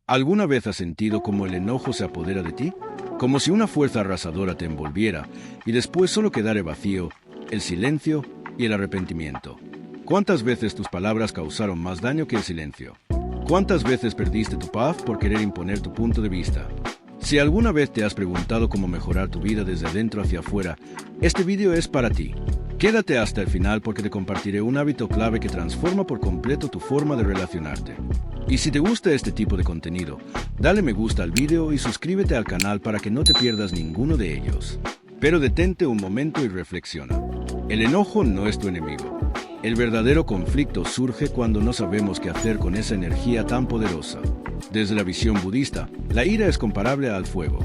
¿Alguna vez has sentido como el enojo se apodera de ti? Como si una fuerza arrasadora te envolviera y después solo quedara vacío, el silencio y el arrepentimiento. ¿Cuántas veces tus palabras causaron más daño que el silencio? ¿Cuántas veces perdiste tu paz por querer imponer tu punto de vista? Si alguna vez te has preguntado cómo mejorar tu vida desde adentro hacia afuera, este vídeo es para ti. Quédate hasta el final porque te compartiré un hábito clave que transforma por completo tu forma de relacionarte. Y si te gusta este tipo de contenido, dale me gusta al vídeo y suscríbete al canal para que no te pierdas ninguno de ellos. Pero detente un momento y reflexiona. El enojo no es tu enemigo. El verdadero conflicto surge cuando no sabemos qué hacer con esa energía tan poderosa. Desde la visión budista, la ira es comparable al fuego.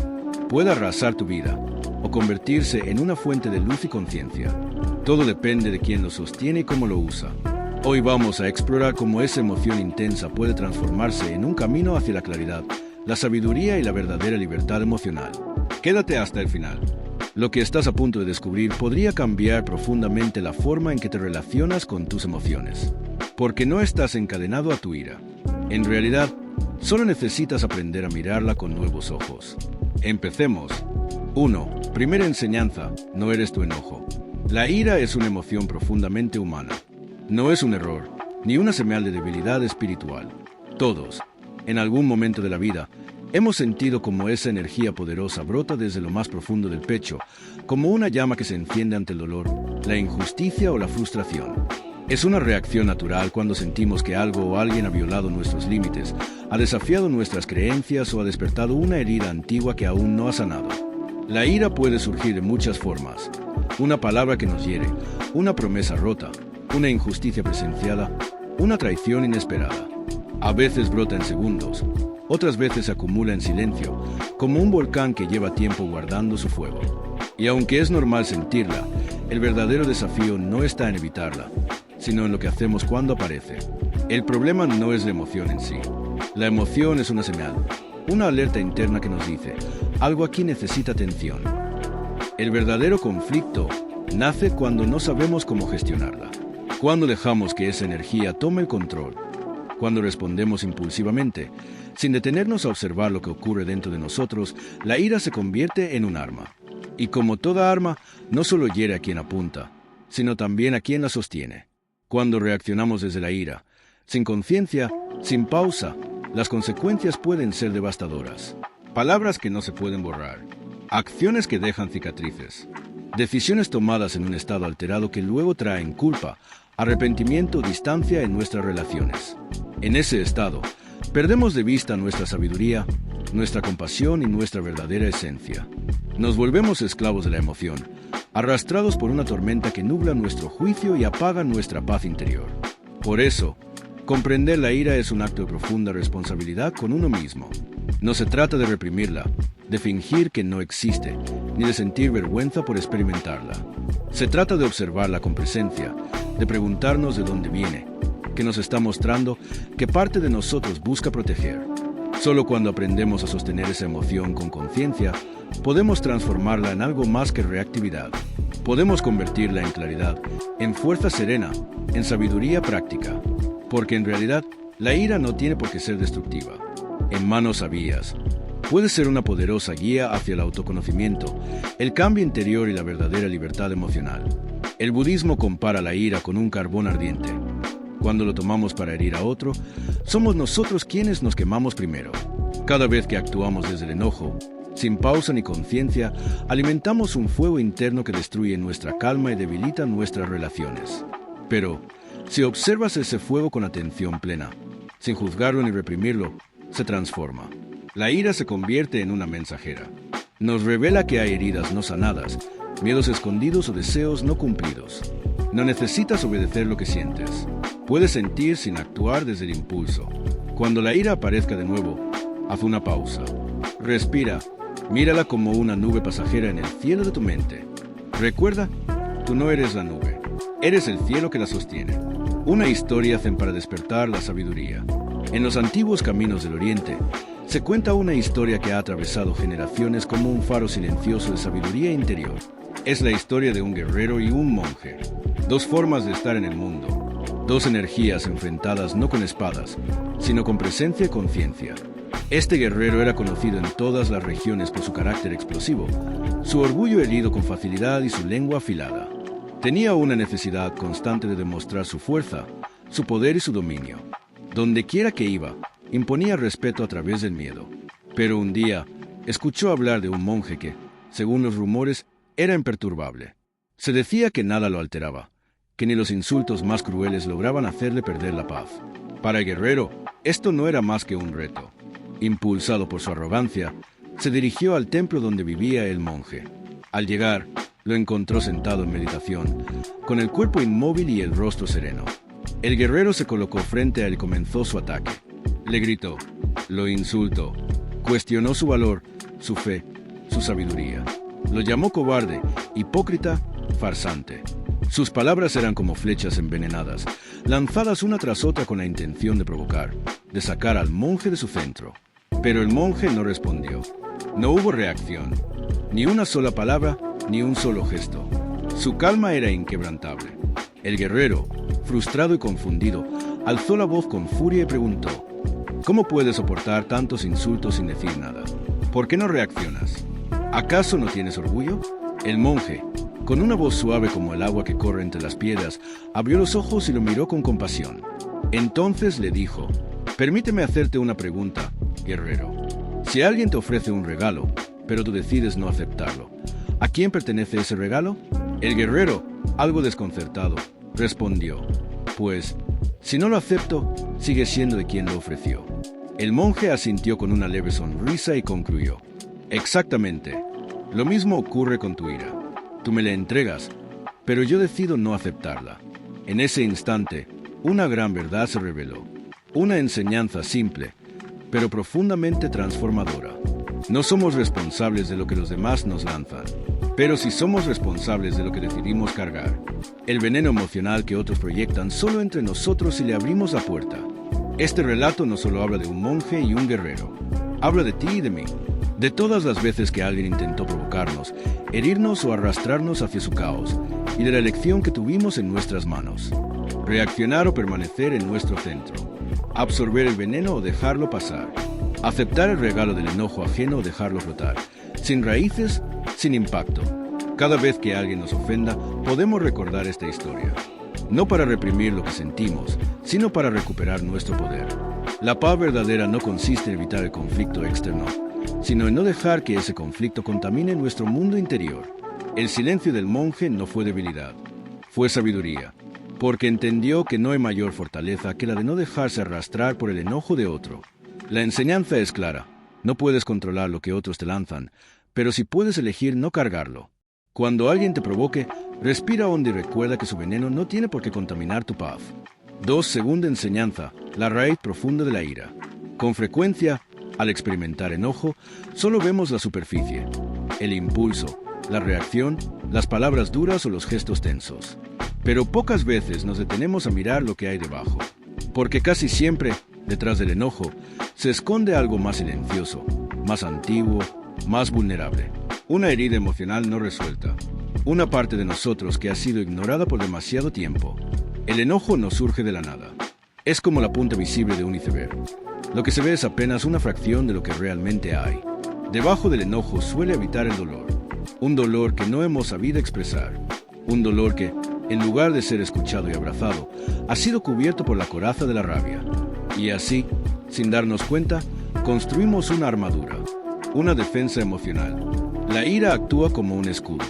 Puede arrasar tu vida o convertirse en una fuente de luz y conciencia. Todo depende de quién lo sostiene y cómo lo usa. Hoy vamos a explorar cómo esa emoción intensa puede transformarse en un camino hacia la claridad, la sabiduría y la verdadera libertad emocional. Quédate hasta el final. Lo que estás a punto de descubrir podría cambiar profundamente la forma en que te relacionas con tus emociones. Porque no estás encadenado a tu ira. En realidad, solo necesitas aprender a mirarla con nuevos ojos. Empecemos. 1. Primera enseñanza: no eres tu enojo. La ira es una emoción profundamente humana. No es un error, ni una señal de debilidad espiritual. Todos, en algún momento de la vida, hemos sentido como esa energía poderosa brota desde lo más profundo del pecho, como una llama que se enciende ante el dolor, la injusticia o la frustración. Es una reacción natural cuando sentimos que algo o alguien ha violado nuestros límites, ha desafiado nuestras creencias o ha despertado una herida antigua que aún no ha sanado. La ira puede surgir de muchas formas. Una palabra que nos hiere, una promesa rota, una injusticia presenciada, una traición inesperada. A veces brota en segundos, otras veces se acumula en silencio, como un volcán que lleva tiempo guardando su fuego. Y aunque es normal sentirla, el verdadero desafío no está en evitarla, sino en lo que hacemos cuando aparece. El problema no es la emoción en sí. La emoción es una señal, una alerta interna que nos dice, algo aquí necesita atención. El verdadero conflicto nace cuando no sabemos cómo gestionarla. Cuando dejamos que esa energía tome el control, cuando respondemos impulsivamente, sin detenernos a observar lo que ocurre dentro de nosotros, la ira se convierte en un arma. Y como toda arma, no solo hiere a quien apunta, sino también a quien la sostiene. Cuando reaccionamos desde la ira, sin conciencia, sin pausa, las consecuencias pueden ser devastadoras. Palabras que no se pueden borrar, acciones que dejan cicatrices, decisiones tomadas en un estado alterado que luego traen culpa, arrepentimiento, distancia en nuestras relaciones. En ese estado, perdemos de vista nuestra sabiduría, nuestra compasión y nuestra verdadera esencia. Nos volvemos esclavos de la emoción, arrastrados por una tormenta que nubla nuestro juicio y apaga nuestra paz interior. Por eso, comprender la ira es un acto de profunda responsabilidad con uno mismo. No se trata de reprimirla, de fingir que no existe, ni de sentir vergüenza por experimentarla. Se trata de observarla con presencia, de preguntarnos de dónde viene, que nos está mostrando qué parte de nosotros busca proteger. Solo cuando aprendemos a sostener esa emoción con conciencia, podemos transformarla en algo más que reactividad. Podemos convertirla en claridad, en fuerza serena, en sabiduría práctica. Porque en realidad, la ira no tiene por qué ser destructiva. En manos sabias, puede ser una poderosa guía hacia el autoconocimiento, el cambio interior y la verdadera libertad emocional. El budismo compara la ira con un carbón ardiente. Cuando lo tomamos para herir a otro, somos nosotros quienes nos quemamos primero. Cada vez que actuamos desde el enojo, sin pausa ni conciencia, alimentamos un fuego interno que destruye nuestra calma y debilita nuestras relaciones. Pero, si observas ese fuego con atención plena, sin juzgarlo ni reprimirlo, se transforma. La ira se convierte en una mensajera. Nos revela que hay heridas no sanadas, miedos escondidos o deseos no cumplidos. No necesitas obedecer lo que sientes. Puedes sentir sin actuar desde el impulso. Cuando la ira aparezca de nuevo, haz una pausa. Respira. Mírala como una nube pasajera en el cielo de tu mente. Recuerda, tú no eres la nube. Eres el cielo que la sostiene. Una historia hacen para despertar la sabiduría. En los antiguos caminos del Oriente, se cuenta una historia que ha atravesado generaciones como un faro silencioso de sabiduría interior. Es la historia de un guerrero y un monje. Dos formas de estar en el mundo. Dos energías enfrentadas no con espadas, sino con presencia y conciencia. Este guerrero era conocido en todas las regiones por su carácter explosivo, su orgullo herido con facilidad y su lengua afilada. Tenía una necesidad constante de demostrar su fuerza, su poder y su dominio. Donde quiera que iba, imponía respeto a través del miedo. Pero un día, escuchó hablar de un monje que, según los rumores, era imperturbable. Se decía que nada lo alteraba, que ni los insultos más crueles lograban hacerle perder la paz. Para el guerrero, esto no era más que un reto. Impulsado por su arrogancia, se dirigió al templo donde vivía el monje. Al llegar, lo encontró sentado en meditación, con el cuerpo inmóvil y el rostro sereno. El guerrero se colocó frente a él y comenzó su ataque. Le gritó, lo insultó, cuestionó su valor, su fe, su sabiduría. Lo llamó cobarde, hipócrita, farsante. Sus palabras eran como flechas envenenadas, lanzadas una tras otra con la intención de provocar, de sacar al monje de su centro. Pero el monje no respondió. No hubo reacción, ni una sola palabra, ni un solo gesto. Su calma era inquebrantable. El guerrero, frustrado y confundido, alzó la voz con furia y preguntó, ¿cómo puedes soportar tantos insultos sin decir nada? ¿Por qué no reaccionas? ¿Acaso no tienes orgullo? El monje, con una voz suave como el agua que corre entre las piedras, abrió los ojos y lo miró con compasión. Entonces le dijo, permíteme hacerte una pregunta, guerrero. Si alguien te ofrece un regalo, pero tú decides no aceptarlo, ¿a quién pertenece ese regalo? El guerrero, algo desconcertado, respondió, pues, si no lo acepto, sigue siendo de quien lo ofreció. El monje asintió con una leve sonrisa y concluyó, exactamente, lo mismo ocurre con tu ira. Tú me la entregas, pero yo decido no aceptarla. En ese instante, una gran verdad se reveló, una enseñanza simple, pero profundamente transformadora. No somos responsables de lo que los demás nos lanzan, pero sí somos responsables de lo que decidimos cargar. El veneno emocional que otros proyectan solo entre nosotros si le abrimos la puerta. Este relato no solo habla de un monje y un guerrero, habla de ti y de mí, de todas las veces que alguien intentó provocarnos, herirnos o arrastrarnos hacia su caos, y de la elección que tuvimos en nuestras manos. Reaccionar o permanecer en nuestro centro. Absorber el veneno o dejarlo pasar. Aceptar el regalo del enojo ajeno o dejarlo flotar. Sin raíces, sin impacto. Cada vez que alguien nos ofenda, podemos recordar esta historia. No para reprimir lo que sentimos, sino para recuperar nuestro poder. La paz verdadera no consiste en evitar el conflicto externo, sino en no dejar que ese conflicto contamine nuestro mundo interior. El silencio del monje no fue debilidad, fue sabiduría, porque entendió que no hay mayor fortaleza que la de no dejarse arrastrar por el enojo de otro. La enseñanza es clara, no puedes controlar lo que otros te lanzan, pero sí puedes elegir no cargarlo. Cuando alguien te provoque, respira hondo y recuerda que su veneno no tiene por qué contaminar tu paz. 2. Segunda enseñanza, la raíz profunda de la ira. Con frecuencia, al experimentar enojo, solo vemos la superficie, el impulso, la reacción, las palabras duras o los gestos tensos. Pero pocas veces nos detenemos a mirar lo que hay debajo, porque casi siempre, detrás del enojo, se esconde algo más silencioso, más antiguo, más vulnerable. Una herida emocional no resuelta, una parte de nosotros que ha sido ignorada por demasiado tiempo. El enojo no surge de la nada. Es como la punta visible de un iceberg. Lo que se ve es apenas una fracción de lo que realmente hay. Debajo del enojo suele habitar el dolor. Un dolor que no hemos sabido expresar. Un dolor que, en lugar de ser escuchado y abrazado, ha sido cubierto por la coraza de la rabia. Y así, sin darnos cuenta, construimos una armadura, una defensa emocional. La ira actúa como un escudo.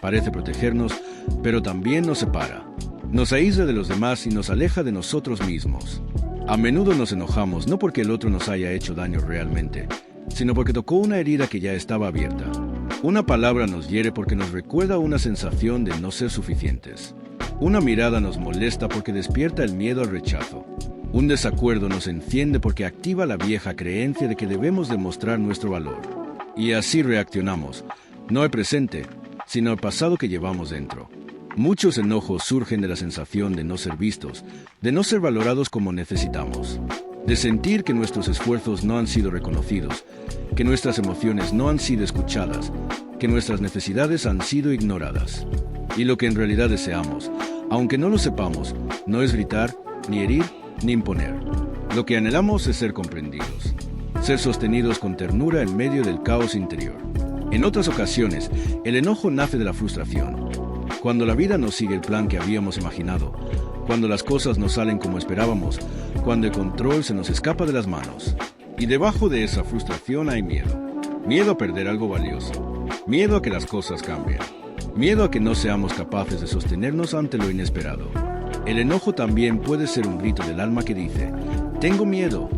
Parece protegernos, pero también nos separa. Nos aísla de los demás y nos aleja de nosotros mismos. A menudo nos enojamos no porque el otro nos haya hecho daño realmente, sino porque tocó una herida que ya estaba abierta. Una palabra nos hiere porque nos recuerda una sensación de no ser suficientes. Una mirada nos molesta porque despierta el miedo al rechazo. Un desacuerdo nos enciende porque activa la vieja creencia de que debemos demostrar nuestro valor. Y así reaccionamos, no al presente, sino al pasado que llevamos dentro. Muchos enojos surgen de la sensación de no ser vistos, de no ser valorados como necesitamos, de sentir que nuestros esfuerzos no han sido reconocidos, que nuestras emociones no han sido escuchadas, que nuestras necesidades han sido ignoradas. Y lo que en realidad deseamos, aunque no lo sepamos, no es gritar, ni herir, ni imponer. Lo que anhelamos es ser comprendidos. ser sostenidos con ternura en medio del caos interior. En otras ocasiones, el enojo nace de la frustración. Cuando la vida no sigue el plan que habíamos imaginado, cuando las cosas no salen como esperábamos, cuando el control se nos escapa de las manos. Y debajo de esa frustración hay miedo. Miedo a perder algo valioso. Miedo a que las cosas cambien. Miedo a que no seamos capaces de sostenernos ante lo inesperado. El enojo también puede ser un grito del alma que dice, tengo miedo.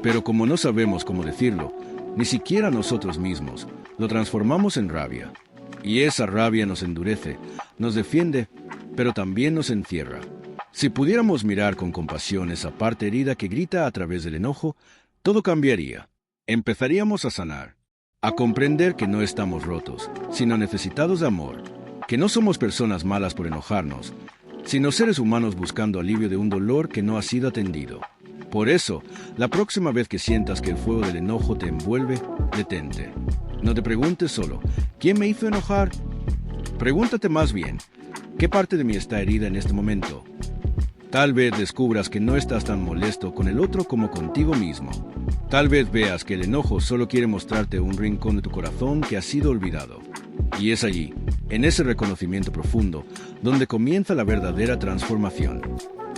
Pero como no sabemos cómo decirlo, ni siquiera nosotros mismos, lo transformamos en rabia. Y esa rabia nos endurece, nos defiende, pero también nos encierra. Si pudiéramos mirar con compasión esa parte herida que grita a través del enojo, todo cambiaría. Empezaríamos a sanar, a comprender que no estamos rotos, sino necesitados de amor, que no somos personas malas por enojarnos, sino seres humanos buscando alivio de un dolor que no ha sido atendido. Por eso, la próxima vez que sientas que el fuego del enojo te envuelve, detente. No te preguntes solo, ¿quién me hizo enojar? Pregúntate más bien, ¿qué parte de mí está herida en este momento? Tal vez descubras que no estás tan molesto con el otro como contigo mismo. Tal vez veas que el enojo solo quiere mostrarte un rincón de tu corazón que ha sido olvidado. Y es allí, en ese reconocimiento profundo, donde comienza la verdadera transformación.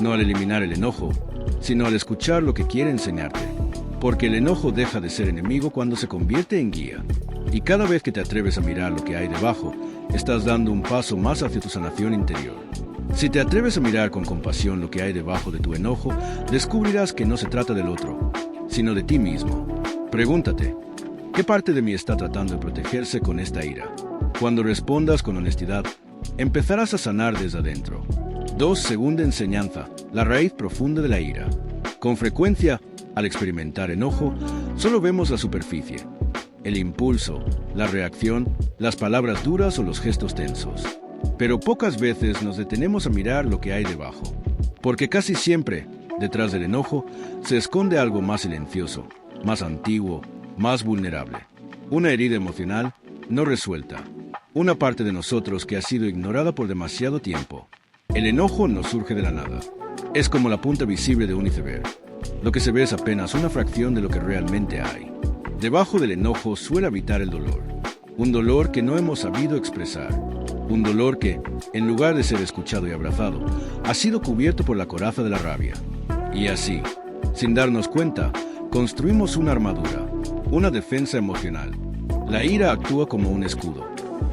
No al eliminar el enojo, sino al escuchar lo que quiere enseñarte. Porque el enojo deja de ser enemigo cuando se convierte en guía. Y cada vez que te atreves a mirar lo que hay debajo, estás dando un paso más hacia tu sanación interior. Si te atreves a mirar con compasión lo que hay debajo de tu enojo, descubrirás que no se trata del otro, sino de ti mismo. Pregúntate, ¿qué parte de mí está tratando de protegerse con esta ira? Cuando respondas con honestidad, empezarás a sanar desde adentro. 2. Segunda enseñanza, la raíz profunda de la ira. Con frecuencia, al experimentar enojo, solo vemos la superficie, el impulso, la reacción, las palabras duras o los gestos tensos. Pero pocas veces nos detenemos a mirar lo que hay debajo, porque casi siempre, detrás del enojo, se esconde algo más silencioso, más antiguo, más vulnerable. Una herida emocional no resuelta, una parte de nosotros que ha sido ignorada por demasiado tiempo. El enojo no surge de la nada. Es como la punta visible de un iceberg. Lo que se ve es apenas una fracción de lo que realmente hay. Debajo del enojo suele habitar el dolor. Un dolor que no hemos sabido expresar. Un dolor que, en lugar de ser escuchado y abrazado, ha sido cubierto por la coraza de la rabia. Y así, sin darnos cuenta, construimos una armadura, una defensa emocional. La ira actúa como un escudo.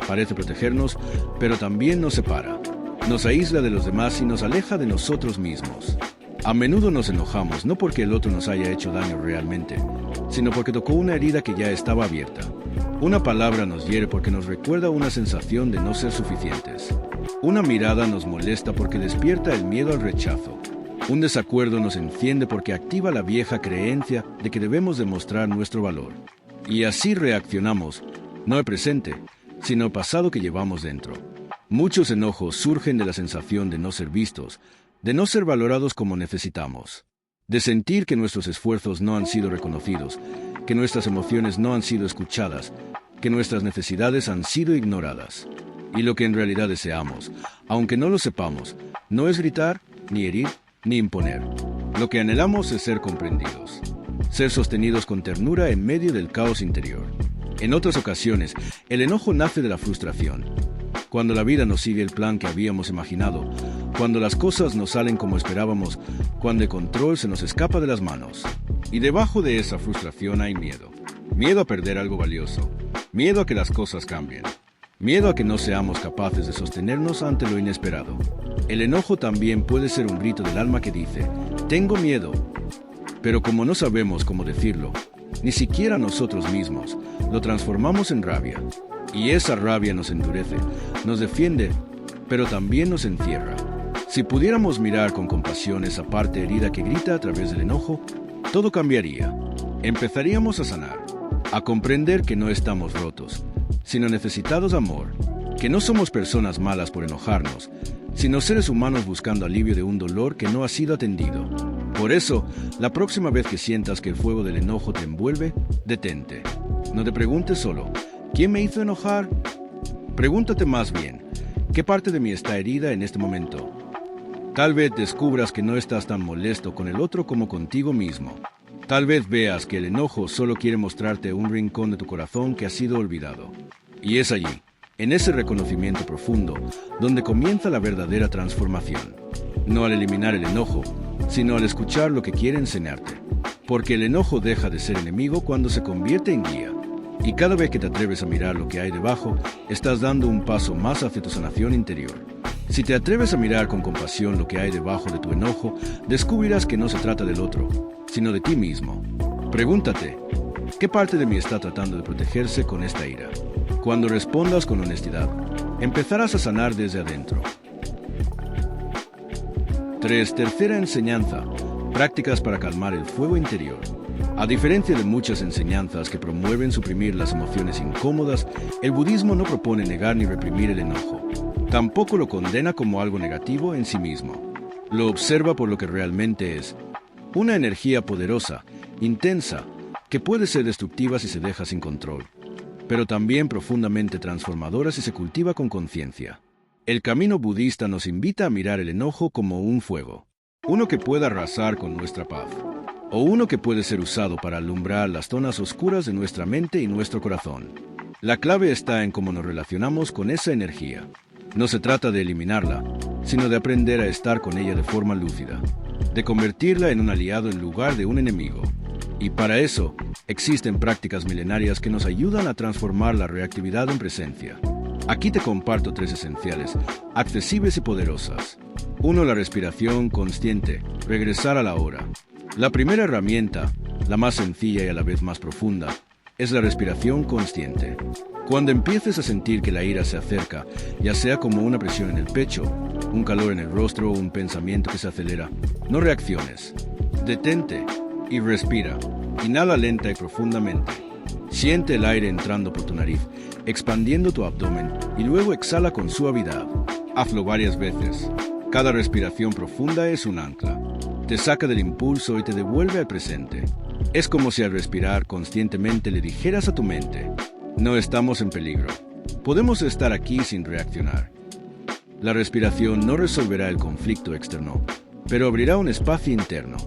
Parece protegernos, pero también nos separa. Nos aísla de los demás y nos aleja de nosotros mismos. A menudo nos enojamos no porque el otro nos haya hecho daño realmente, sino porque tocó una herida que ya estaba abierta. Una palabra nos hiere porque nos recuerda una sensación de no ser suficientes. Una mirada nos molesta porque despierta el miedo al rechazo. Un desacuerdo nos enciende porque activa la vieja creencia de que debemos demostrar nuestro valor. Y así reaccionamos, no el presente, sino el pasado que llevamos dentro. Muchos enojos surgen de la sensación de no ser vistos, de no ser valorados como necesitamos, de sentir que nuestros esfuerzos no han sido reconocidos, que nuestras emociones no han sido escuchadas, que nuestras necesidades han sido ignoradas. Y lo que en realidad deseamos, aunque no lo sepamos, no es gritar, ni herir, ni imponer. Lo que anhelamos es ser comprendidos, ser sostenidos con ternura en medio del caos interior. En otras ocasiones, el enojo nace de la frustración. Cuando la vida no sigue el plan que habíamos imaginado, cuando las cosas no salen como esperábamos, cuando el control se nos escapa de las manos. Y debajo de esa frustración hay miedo. Miedo a perder algo valioso. Miedo a que las cosas cambien. Miedo a que no seamos capaces de sostenernos ante lo inesperado. El enojo también puede ser un grito del alma que dice, tengo miedo. Pero como no sabemos cómo decirlo, ni siquiera nosotros mismos, lo transformamos en rabia. Y esa rabia nos endurece, nos defiende, pero también nos encierra. Si pudiéramos mirar con compasión esa parte herida que grita a través del enojo, todo cambiaría. Empezaríamos a sanar, a comprender que no estamos rotos, sino necesitados de amor, que no somos personas malas por enojarnos, sino seres humanos buscando alivio de un dolor que no ha sido atendido. Por eso, la próxima vez que sientas que el fuego del enojo te envuelve, detente. No te preguntes solo, ¿quién me hizo enojar? Pregúntate más bien, ¿qué parte de mí está herida en este momento? Tal vez descubras que no estás tan molesto con el otro como contigo mismo. Tal vez veas que el enojo solo quiere mostrarte un rincón de tu corazón que ha sido olvidado. Y es allí, en ese reconocimiento profundo, donde comienza la verdadera transformación. No al eliminar el enojo, sino al escuchar lo que quiere enseñarte. Porque el enojo deja de ser enemigo cuando se convierte en guía. Y cada vez que te atreves a mirar lo que hay debajo, estás dando un paso más hacia tu sanación interior. Si te atreves a mirar con compasión lo que hay debajo de tu enojo, descubrirás que no se trata del otro, sino de ti mismo. Pregúntate, ¿qué parte de mí está tratando de protegerse con esta ira? Cuando respondas con honestidad, empezarás a sanar desde adentro. 3. Tercera enseñanza. Prácticas para calmar el fuego interior. A diferencia de muchas enseñanzas que promueven suprimir las emociones incómodas, el budismo no propone negar ni reprimir el enojo. Tampoco lo condena como algo negativo en sí mismo. Lo observa por lo que realmente es. Una energía poderosa, intensa, que puede ser destructiva si se deja sin control, pero también profundamente transformadora si se cultiva con conciencia. El camino budista nos invita a mirar el enojo como un fuego, uno que pueda arrasar con nuestra paz, o uno que puede ser usado para alumbrar las zonas oscuras de nuestra mente y nuestro corazón. La clave está en cómo nos relacionamos con esa energía. No se trata de eliminarla, sino de aprender a estar con ella de forma lúcida, de convertirla en un aliado en lugar de un enemigo. Y para eso, existen prácticas milenarias que nos ayudan a transformar la reactividad en presencia. Aquí te comparto 3 esenciales, accesibles y poderosas. 1. La respiración consciente, regresar a la hora. La primera herramienta, la más sencilla y a la vez más profunda, es la respiración consciente. Cuando empieces a sentir que la ira se acerca, ya sea como una presión en el pecho, un calor en el rostro o un pensamiento que se acelera, no reacciones. Detente y respira. Inhala lenta y profundamente. Siente el aire entrando por tu nariz, expandiendo tu abdomen, y luego exhala con suavidad. Hazlo varias veces. Cada respiración profunda es un ancla. Te saca del impulso y te devuelve al presente. Es como si al respirar conscientemente le dijeras a tu mente: no estamos en peligro. Podemos estar aquí sin reaccionar. La respiración no resolverá el conflicto externo, pero abrirá un espacio interno.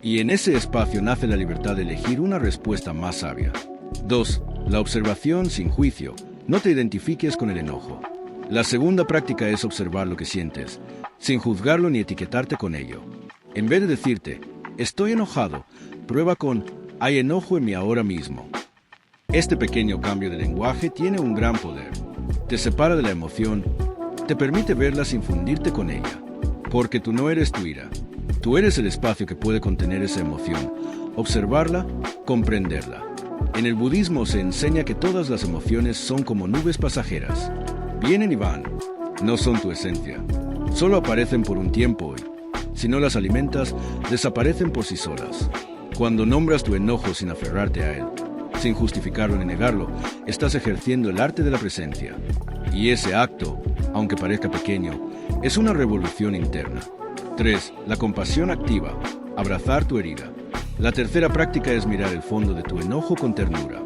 Y en ese espacio nace la libertad de elegir una respuesta más sabia. 2. La observación sin juicio. No te identifiques con el enojo. La segunda práctica es observar lo que sientes, sin juzgarlo ni etiquetarte con ello. En vez de decirte, estoy enojado, prueba con, hay enojo en mí ahora mismo. Este pequeño cambio de lenguaje tiene un gran poder. Te separa de la emoción, te permite verla sin fundirte con ella. Porque tú no eres tu ira. Tú eres el espacio que puede contener esa emoción, observarla, comprenderla. En el budismo se enseña que todas las emociones son como nubes pasajeras. Vienen y van. No son tu esencia. Solo aparecen por un tiempo y, si no las alimentas, desaparecen por sí solas. Cuando nombras tu enojo sin aferrarte a él, sin justificarlo ni negarlo, estás ejerciendo el arte de la presencia. Y ese acto, aunque parezca pequeño, es una revolución interna. 3. La compasión activa. Abrazar tu herida. La tercera práctica es mirar el fondo de tu enojo con ternura.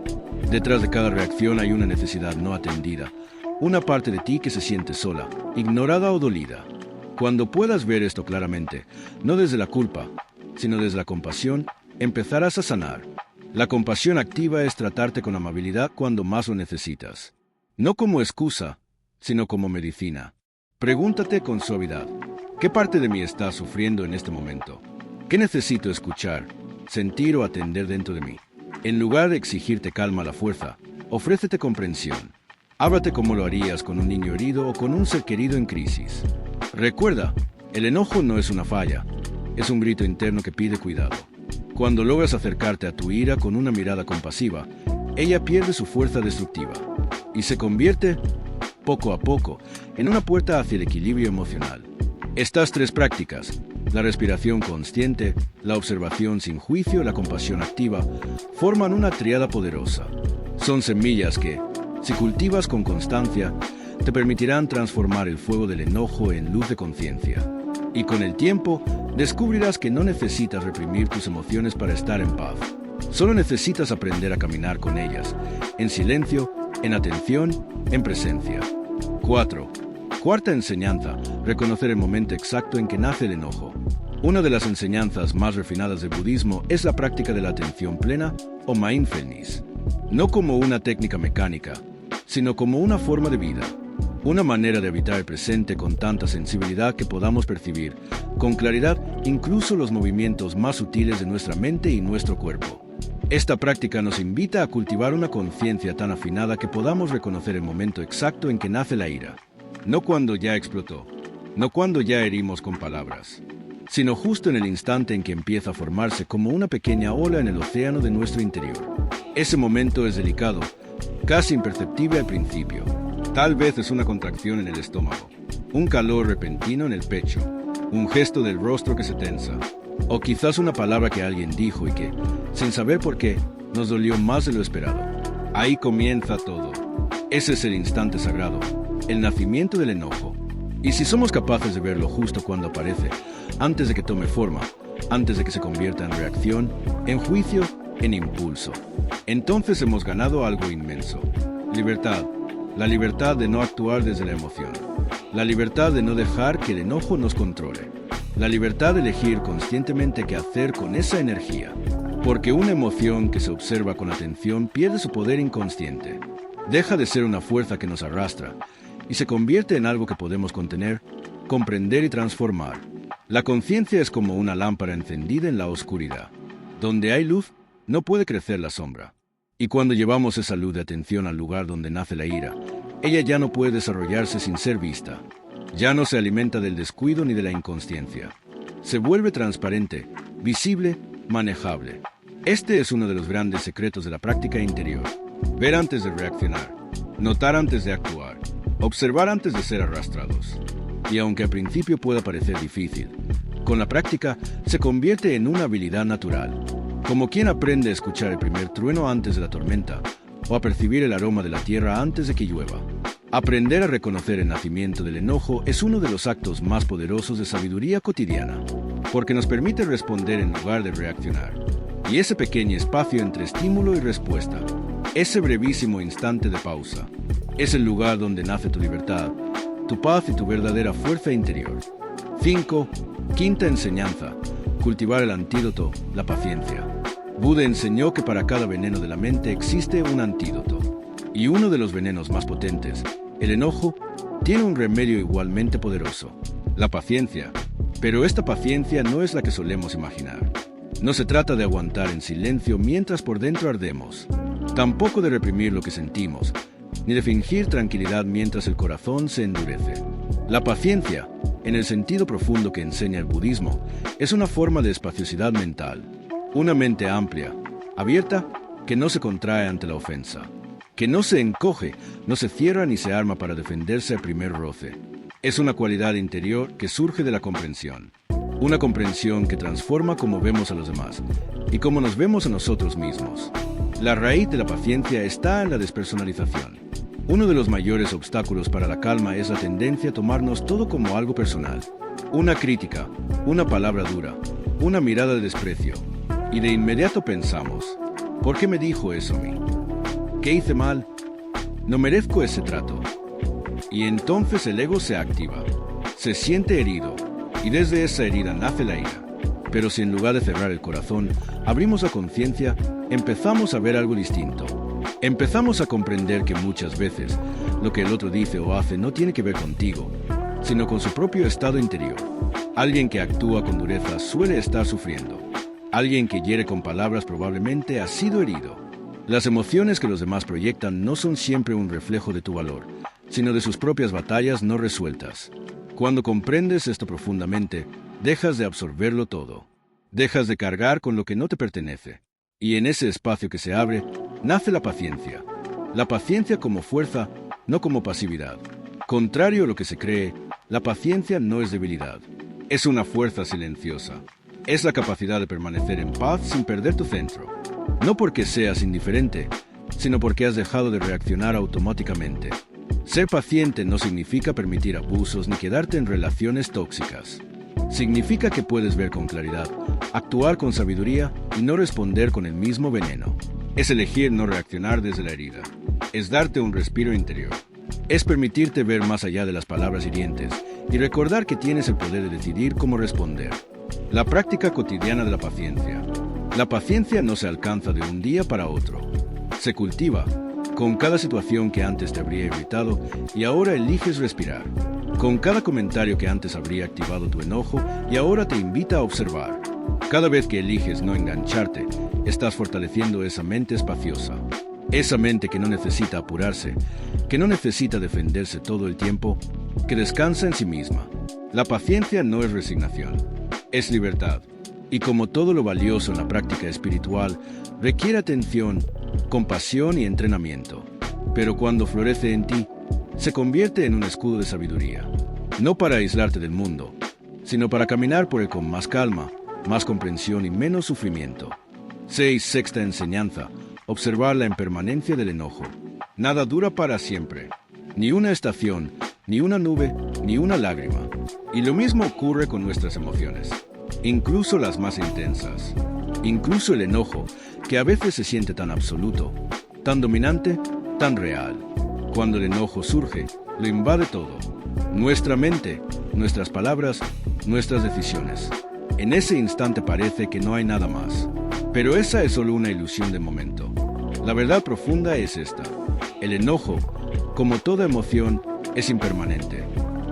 Detrás de cada reacción hay una necesidad no atendida, una parte de ti que se siente sola, ignorada o dolida. Cuando puedas ver esto claramente, no desde la culpa, sino desde la compasión, empezarás a sanar. La compasión activa es tratarte con amabilidad cuando más lo necesitas. No como excusa, sino como medicina. Pregúntate con suavidad, ¿qué parte de mí está sufriendo en este momento? ¿Qué necesito escuchar, sentir o atender dentro de mí? En lugar de exigirte calma a la fuerza, ofrécete comprensión. Ábrate como lo harías con un niño herido o con un ser querido en crisis. Recuerda, el enojo no es una falla, es un grito interno que pide cuidado. Cuando logras acercarte a tu ira con una mirada compasiva, ella pierde su fuerza destructiva y se convierte, poco a poco, en una puerta hacia el equilibrio emocional. Estas 3 prácticas, la respiración consciente, la observación sin juicio y la compasión activa, forman una tríada poderosa. Son semillas que, si cultivas con constancia, te permitirán transformar el fuego del enojo en luz de conciencia. Y con el tiempo, descubrirás que no necesitas reprimir tus emociones para estar en paz. Solo necesitas aprender a caminar con ellas, en silencio, en atención, en presencia. 4. Cuarta enseñanza, reconocer el momento exacto en que nace el enojo. Una de las enseñanzas más refinadas del budismo es la práctica de la atención plena o mindfulness, no como una técnica mecánica, sino como una forma de vida, una manera de habitar el presente con tanta sensibilidad que podamos percibir con claridad incluso los movimientos más sutiles de nuestra mente y nuestro cuerpo. Esta práctica nos invita a cultivar una conciencia tan afinada que podamos reconocer el momento exacto en que nace la ira, no cuando ya explotó, no cuando ya herimos con palabras, sino justo en el instante en que empieza a formarse como una pequeña ola en el océano de nuestro interior. Ese momento es delicado, casi imperceptible al principio. Tal vez es una contracción en el estómago, un calor repentino en el pecho, un gesto del rostro que se tensa, o quizás una palabra que alguien dijo y que, sin saber por qué, nos dolió más de lo esperado. Ahí comienza todo. Ese es el instante sagrado, el nacimiento del enojo. Y si somos capaces de verlo justo cuando aparece, antes de que tome forma, antes de que se convierta en reacción, en juicio, en impulso, entonces hemos ganado algo inmenso. Libertad. La libertad de no actuar desde la emoción. La libertad de no dejar que el enojo nos controle. La libertad de elegir conscientemente qué hacer con esa energía. Porque una emoción que se observa con atención pierde su poder inconsciente. Deja de ser una fuerza que nos arrastra y se convierte en algo que podemos contener, comprender y transformar. La conciencia es como una lámpara encendida en la oscuridad. Donde hay luz, no puede crecer la sombra. Y cuando llevamos esa luz de atención al lugar donde nace la ira, ella ya no puede desarrollarse sin ser vista. Ya no se alimenta del descuido ni de la inconsciencia. Se vuelve transparente, visible, manejable. Este es uno de los grandes secretos de la práctica interior. Ver antes de reaccionar, notar antes de actuar, observar antes de ser arrastrados. Y aunque al principio pueda parecer difícil, con la práctica se convierte en una habilidad natural. Como quien aprende a escuchar el primer trueno antes de la tormenta, o a percibir el aroma de la tierra antes de que llueva. Aprender a reconocer el nacimiento del enojo es uno de los actos más poderosos de sabiduría cotidiana, porque nos permite responder en lugar de reaccionar. Y ese pequeño espacio entre estímulo y respuesta, ese brevísimo instante de pausa, es el lugar donde nace tu libertad, tu paz y tu verdadera fuerza interior. 5. Quinta enseñanza: cultivar el antídoto, la paciencia. Buda enseñó que para cada veneno de la mente existe un antídoto. Y uno de los venenos más potentes, el enojo, tiene un remedio igualmente poderoso: la paciencia. Pero esta paciencia no es la que solemos imaginar. No se trata de aguantar en silencio mientras por dentro ardemos. Tampoco de reprimir lo que sentimos, ni de fingir tranquilidad mientras el corazón se endurece. La paciencia, en el sentido profundo que enseña el budismo, es una forma de espaciosidad mental. Una mente amplia, abierta, que no se contrae ante la ofensa, que no se encoge, no se cierra ni se arma para defenderse al primer roce. Es una cualidad interior que surge de la comprensión. Una comprensión que transforma cómo vemos a los demás y cómo nos vemos a nosotros mismos. La raíz de la paciencia está en la despersonalización. Uno de los mayores obstáculos para la calma es la tendencia a tomarnos todo como algo personal. Una crítica, una palabra dura, una mirada de desprecio. Y de inmediato pensamos: ¿por qué me dijo eso a mí? ¿Qué hice mal? No merezco ese trato. Y entonces el ego se activa, se siente herido, y desde esa herida nace la ira. Pero si en lugar de cerrar el corazón, abrimos la conciencia, empezamos a ver algo distinto. Empezamos a comprender que muchas veces lo que el otro dice o hace no tiene que ver contigo, sino con su propio estado interior. Alguien que actúa con dureza suele estar sufriendo. Alguien que hiere con palabras probablemente ha sido herido. Las emociones que los demás proyectan no son siempre un reflejo de tu valor, sino de sus propias batallas no resueltas. Cuando comprendes esto profundamente, dejas de absorberlo todo. Dejas de cargar con lo que no te pertenece. Y en ese espacio que se abre, nace la paciencia. La paciencia como fuerza, no como pasividad. Contrario a lo que se cree, la paciencia no es debilidad. Es una fuerza silenciosa. Es la capacidad de permanecer en paz sin perder tu centro. No porque seas indiferente, sino porque has dejado de reaccionar automáticamente. Ser paciente no significa permitir abusos ni quedarte en relaciones tóxicas. Significa que puedes ver con claridad, actuar con sabiduría y no responder con el mismo veneno. Es elegir no reaccionar desde la herida. Es darte un respiro interior. Es permitirte ver más allá de las palabras hirientes y recordar que tienes el poder de decidir cómo responder. La práctica cotidiana de la paciencia. La paciencia no se alcanza de un día para otro. Se cultiva con cada situación que antes te habría irritado y ahora eliges respirar. Con cada comentario que antes habría activado tu enojo y ahora te invita a observar. Cada vez que eliges no engancharte, estás fortaleciendo esa mente espaciosa. Esa mente que no necesita apurarse, que no necesita defenderse todo el tiempo, que descansa en sí misma. La paciencia no es resignación, es libertad. Y como todo lo valioso en la práctica espiritual, requiere atención, compasión y entrenamiento. Pero cuando florece en ti, se convierte en un escudo de sabiduría. No para aislarte del mundo, sino para caminar por él con más calma, más comprensión y menos sufrimiento. 6. Sexta enseñanza. Observar la impermanencia del enojo. Nada dura para siempre. Ni una estación, ni una nube, ni una lágrima. Y lo mismo ocurre con nuestras emociones. Incluso las más intensas. Incluso el enojo, que a veces se siente tan absoluto, tan dominante, tan real. Cuando el enojo surge, lo invade todo. Nuestra mente, nuestras palabras, nuestras decisiones. En ese instante parece que no hay nada más. Pero esa es solo una ilusión de momento. La verdad profunda es esta. El enojo, como toda emoción, es impermanente.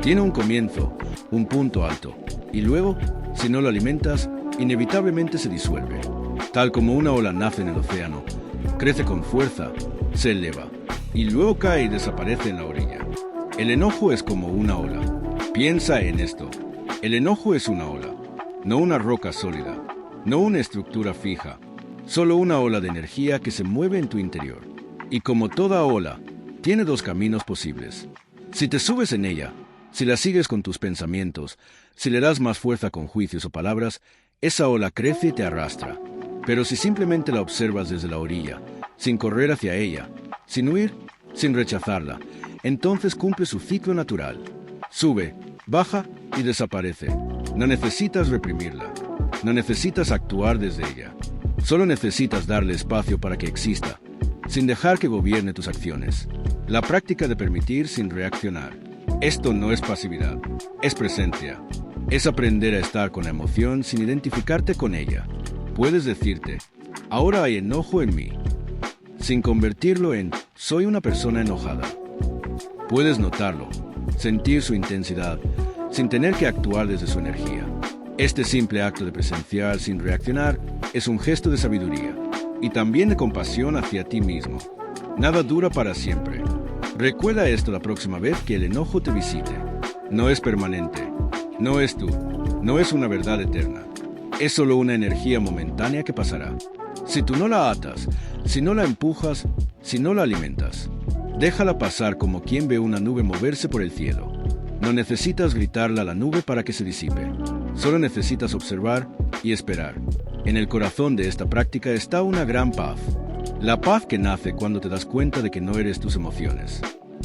Tiene un comienzo, un punto alto, y luego, si no lo alimentas, inevitablemente se disuelve. Tal como una ola nace en el océano, crece con fuerza, se eleva, y luego cae y desaparece en la orilla. El enojo es como una ola. Piensa en esto. El enojo es una ola, no una roca sólida, no una estructura fija, solo una ola de energía que se mueve en tu interior. Y como toda ola, tiene dos caminos posibles. Si te subes en ella, si la sigues con tus pensamientos, si le das más fuerza con juicios o palabras, esa ola crece y te arrastra. Pero si simplemente la observas desde la orilla, sin correr hacia ella, sin huir, sin rechazarla, entonces cumple su ciclo natural. Sube, baja y desaparece. No necesitas reprimirla. No necesitas actuar desde ella. Solo necesitas darle espacio para que exista, sin dejar que gobierne tus acciones. La práctica de permitir sin reaccionar. Esto no es pasividad, es presencia. Es aprender a estar con la emoción sin identificarte con ella. Puedes decirte, ahora hay enojo en mí, sin convertirlo en, soy una persona enojada. Puedes notarlo, sentir su intensidad, sin tener que actuar desde su energía. Este simple acto de presenciar sin reaccionar es un gesto de sabiduría y también de compasión hacia ti mismo. Nada dura para siempre. Recuerda esto la próxima vez que el enojo te visite. No es permanente, no es tú, no es una verdad eterna. Es solo una energía momentánea que pasará. Si tú no la atas, si no la empujas, si no la alimentas, déjala pasar como quien ve una nube moverse por el cielo. No necesitas gritarle a la nube para que se disipe. Solo necesitas observar y esperar. En el corazón de esta práctica está una gran paz. La paz que nace cuando te das cuenta de que no eres tus emociones,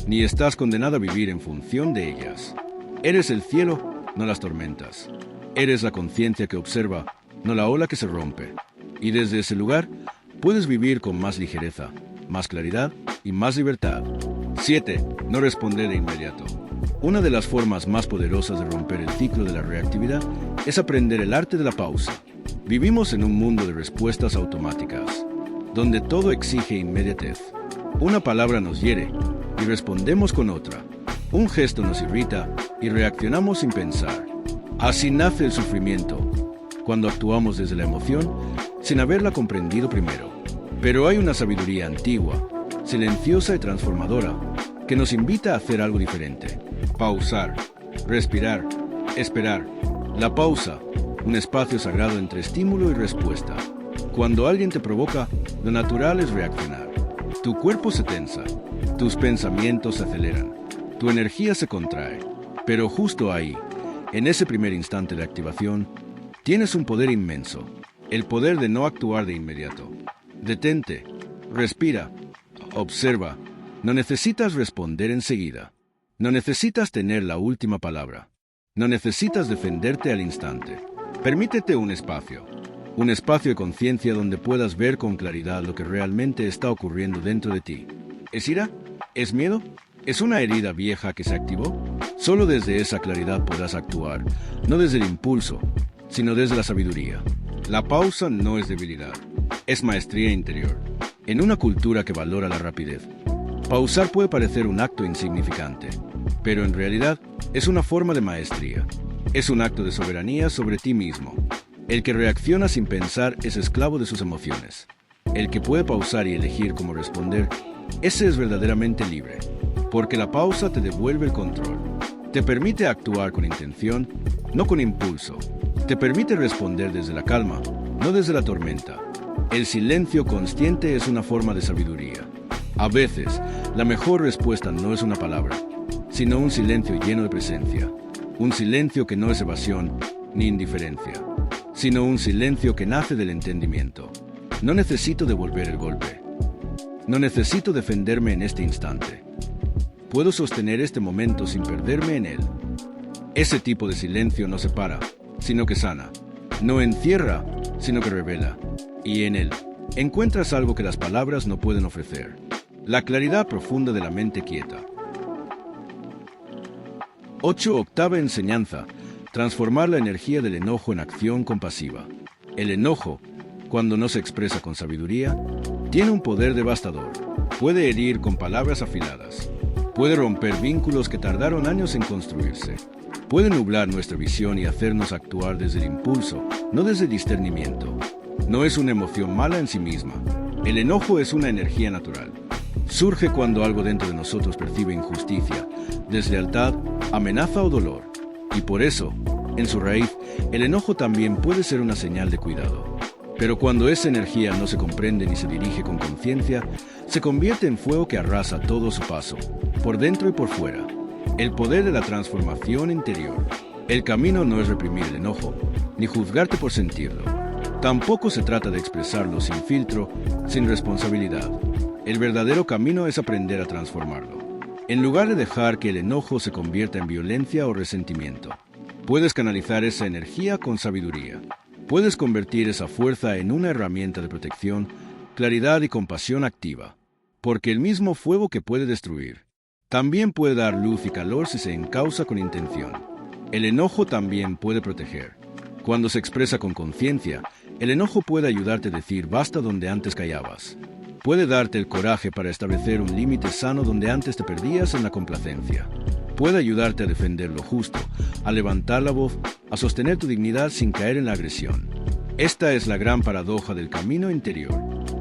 ni estás condenado a vivir en función de ellas. Eres el cielo, no las tormentas. Eres la conciencia que observa, no la ola que se rompe. Y desde ese lugar, puedes vivir con más ligereza, más claridad y más libertad. 7. No responder de inmediato. Una de las formas más poderosas de romper el ciclo de la reactividad es aprender el arte de la pausa. Vivimos en un mundo de respuestas automáticas, donde todo exige inmediatez. Una palabra nos hiere y respondemos con otra. Un gesto nos irrita y reaccionamos sin pensar. Así nace el sufrimiento, cuando actuamos desde la emoción sin haberla comprendido primero. Pero hay una sabiduría antigua, silenciosa y transformadora, que nos invita a hacer algo diferente. Pausar, respirar, esperar. La pausa, un espacio sagrado entre estímulo y respuesta. Cuando alguien te provoca, lo natural es reaccionar. Tu cuerpo se tensa, tus pensamientos se aceleran, tu energía se contrae. Pero justo ahí, en ese primer instante de activación, tienes un poder inmenso, el poder de no actuar de inmediato. Detente, respira, observa. No necesitas responder enseguida. No necesitas tener la última palabra. No necesitas defenderte al instante. Permítete un espacio de conciencia donde puedas ver con claridad lo que realmente está ocurriendo dentro de ti. ¿Es ira? ¿Es miedo? ¿Es una herida vieja que se activó? Solo desde esa claridad podrás actuar, no desde el impulso, sino desde la sabiduría. La pausa no es debilidad, es maestría interior. En una cultura que valora la rapidez, pausar puede parecer un acto insignificante, pero en realidad es una forma de maestría. Es un acto de soberanía sobre ti mismo. El que reacciona sin pensar es esclavo de sus emociones. El que puede pausar y elegir cómo responder, ese es verdaderamente libre, porque la pausa te devuelve el control. Te permite actuar con intención, no con impulso. Te permite responder desde la calma, no desde la tormenta. El silencio consciente es una forma de sabiduría. A veces, la mejor respuesta no es una palabra, sino un silencio lleno de presencia. Un silencio que no es evasión ni indiferencia, sino un silencio que nace del entendimiento. No necesito devolver el golpe. No necesito defenderme en este instante. Puedo sostener este momento sin perderme en él. Ese tipo de silencio no separa, sino que sana. No encierra, sino que revela. Y en él encuentras algo que las palabras no pueden ofrecer. La claridad profunda de la mente quieta. 8. Octava enseñanza. Transformar la energía del enojo en acción compasiva. El enojo, cuando no se expresa con sabiduría, tiene un poder devastador. Puede herir con palabras afiladas. Puede romper vínculos que tardaron años en construirse. Puede nublar nuestra visión y hacernos actuar desde el impulso, no desde el discernimiento. No es una emoción mala en sí misma. El enojo es una energía natural. Surge cuando algo dentro de nosotros percibe injusticia, deslealtad, amenaza o dolor. Y por eso, en su raíz, el enojo también puede ser una señal de cuidado. Pero cuando esa energía no se comprende ni se dirige con conciencia, se convierte en fuego que arrasa todo su paso, por dentro y por fuera. El poder de la transformación interior. El camino no es reprimir el enojo, ni juzgarte por sentirlo. Tampoco se trata de expresarlo sin filtro, sin responsabilidad. El verdadero camino es aprender a transformarlo. En lugar de dejar que el enojo se convierta en violencia o resentimiento, puedes canalizar esa energía con sabiduría. Puedes convertir esa fuerza en una herramienta de protección, claridad y compasión activa. Porque el mismo fuego que puede destruir, también puede dar luz y calor si se encausa con intención. El enojo también puede proteger. Cuando se expresa con conciencia, el enojo puede ayudarte a decir basta donde antes callabas. Puede darte el coraje para establecer un límite sano donde antes te perdías en la complacencia. Puede ayudarte a defender lo justo, a levantar la voz, a sostener tu dignidad sin caer en la agresión. Esta es la gran paradoja del camino interior.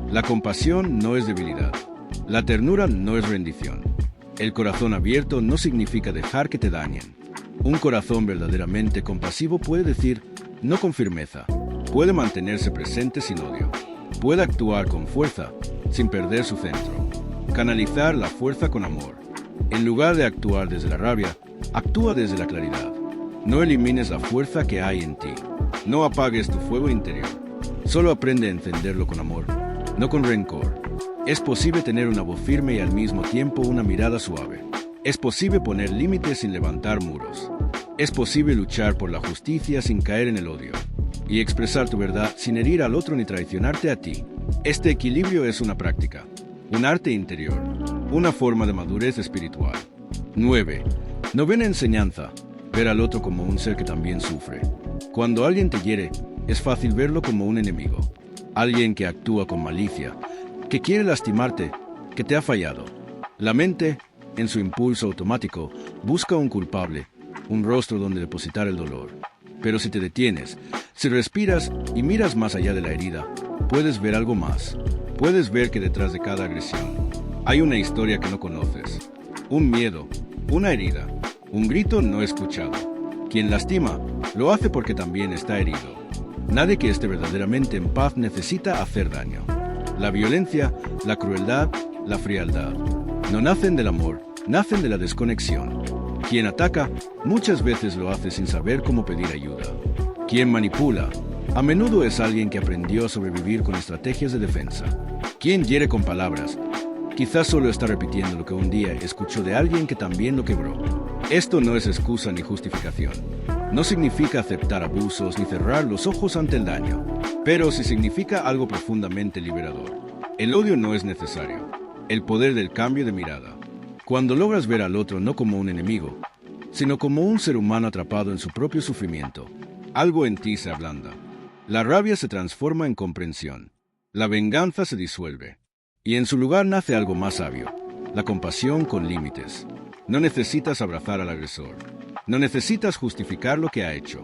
La compasión no es debilidad. La ternura no es rendición. El corazón abierto no significa dejar que te dañen. Un corazón verdaderamente compasivo puede decir no con firmeza. Puede mantenerse presente sin odio. Puede actuar con fuerza, sin perder su centro. Canalizar la fuerza con amor. En lugar de actuar desde la rabia, actúa desde la claridad. No elimines la fuerza que hay en ti. No apagues tu fuego interior. Solo aprende a encenderlo con amor, no con rencor. Es posible tener una voz firme y al mismo tiempo una mirada suave. Es posible poner límites sin levantar muros. Es posible luchar por la justicia sin caer en el odio. Y expresar tu verdad sin herir al otro ni traicionarte a ti. Este equilibrio es una práctica, un arte interior, una forma de madurez espiritual. 9. Novena enseñanza. Ver al otro como un ser que también sufre. Cuando alguien te hiere, es fácil verlo como un enemigo. Alguien que actúa con malicia, que quiere lastimarte, que te ha fallado. La mente, en su impulso automático, busca un culpable, un rostro donde depositar el dolor. Pero si te detienes, si respiras y miras más allá de la herida, puedes ver algo más. Puedes ver que detrás de cada agresión hay una historia que no conoces. Un miedo, una herida, un grito no escuchado. Quien lastima, lo hace porque también está herido. Nadie que esté verdaderamente en paz necesita hacer daño. La violencia, la crueldad, la frialdad, no nacen del amor, nacen de la desconexión. Quien ataca, muchas veces lo hace sin saber cómo pedir ayuda. Quien manipula, a menudo es alguien que aprendió a sobrevivir con estrategias de defensa. Quien hiere con palabras, quizás solo está repitiendo lo que un día escuchó de alguien que también lo quebró. Esto no es excusa ni justificación. No significa aceptar abusos ni cerrar los ojos ante el daño, pero sí significa algo profundamente liberador. El odio no es necesario. El poder del cambio de mirada. Cuando logras ver al otro no como un enemigo, sino como un ser humano atrapado en su propio sufrimiento, Algo en ti se ablanda. La rabia se transforma en comprensión. La venganza se disuelve. Y en su lugar nace algo más sabio. La compasión con límites. No necesitas abrazar al agresor. No necesitas justificar lo que ha hecho.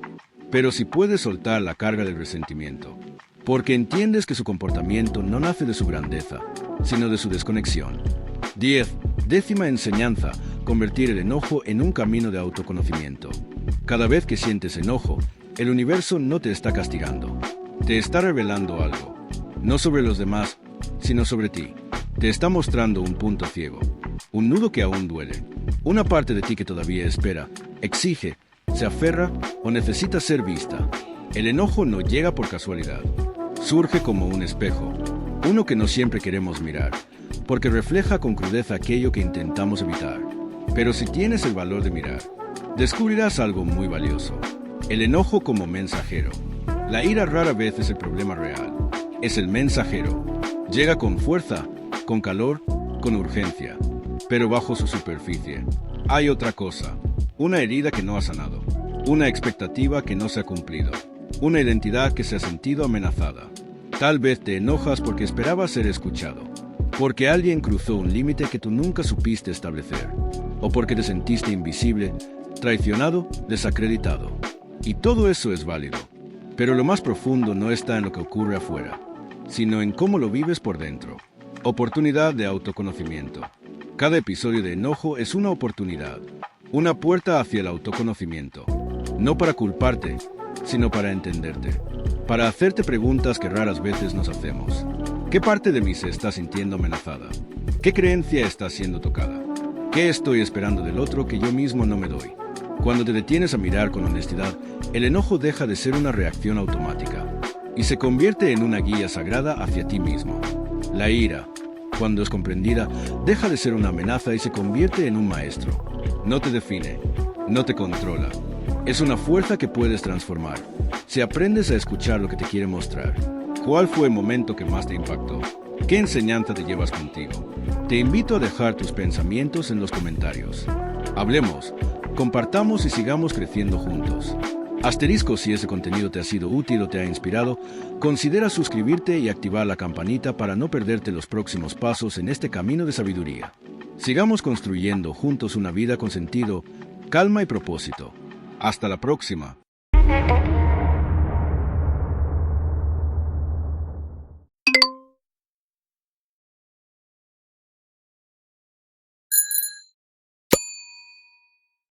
Pero sí puedes soltar la carga del resentimiento. Porque entiendes que su comportamiento no nace de su grandeza, sino de su desconexión. 10. Décima enseñanza: convertir el enojo en un camino de autoconocimiento. Cada vez que sientes enojo, el universo no te está castigando. Te está revelando algo. No sobre los demás, sino sobre ti. Te está mostrando un punto ciego. Un nudo que aún duele. Una parte de ti que todavía espera, exige, se aferra o necesita ser vista. El enojo no llega por casualidad. Surge como un espejo. Uno que no siempre queremos mirar, porque refleja con crudeza aquello que intentamos evitar. Pero si tienes el valor de mirar, descubrirás algo muy valioso. El enojo como mensajero. La ira rara vez es el problema real. Es el mensajero. Llega con fuerza, con calor, con urgencia. Pero bajo su superficie hay otra cosa. Una herida que no ha sanado. Una expectativa que no se ha cumplido. Una identidad que se ha sentido amenazada. Tal vez te enojas porque esperabas ser escuchado. Porque alguien cruzó un límite que tú nunca supiste establecer. O porque te sentiste invisible, traicionado, desacreditado. Y todo eso es válido. Pero lo más profundo no está en lo que ocurre afuera, sino en cómo lo vives por dentro. Oportunidad de autoconocimiento. Cada episodio de enojo es una oportunidad, una puerta hacia el autoconocimiento. No para culparte, sino para entenderte. Para hacerte preguntas que raras veces nos hacemos. ¿Qué parte de mí se está sintiendo amenazada? ¿Qué creencia está siendo tocada? ¿Qué estoy esperando del otro que yo mismo no me doy? Cuando te detienes a mirar con honestidad, el enojo deja de ser una reacción automática y se convierte en una guía sagrada hacia ti mismo. La ira, cuando es comprendida, deja de ser una amenaza y se convierte en un maestro. No te define, no te controla. Es una fuerza que puedes transformar si aprendes a escuchar lo que te quiere mostrar. ¿Cuál fue el momento que más te impactó? ¿Qué enseñanza te llevas contigo? Te invito a dejar tus pensamientos en los comentarios. Hablemos, compartamos y sigamos creciendo juntos. Asterisco: si ese contenido te ha sido útil o te ha inspirado, considera suscribirte y activar la campanita para no perderte los próximos pasos en este camino de sabiduría. Sigamos construyendo juntos una vida con sentido, calma y propósito. Hasta la próxima.